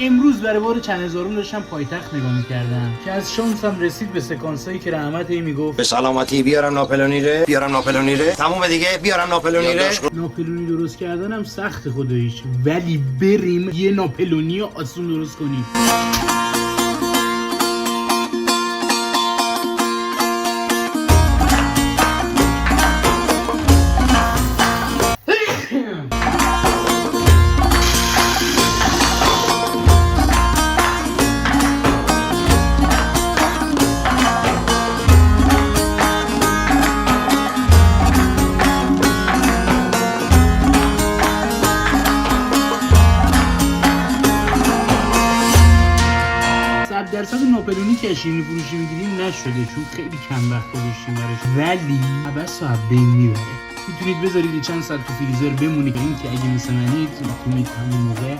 امروز برای بار چند هزارم داشتم پایتخت نگاه میکردم که از شانسم رسید به سکانسایی که رحمت میگفت به سلامتی بیارم ناپلونی ره تموم دیگه بیارم ناپلونی ره. ناپلونی درست کردنم سخت خداییش، ولی بریم یه ناپلونی آسون درست کنیم. درصد ناپلونی که شیرینی فروشی میگیریم نشده چون خیلی کم وقت گذاشتیم براش، ولی عبس و بین میبره. میتونید بذارید چند ساعت تو فریزر بمونه که اگه مثل منید میتونید همون موقع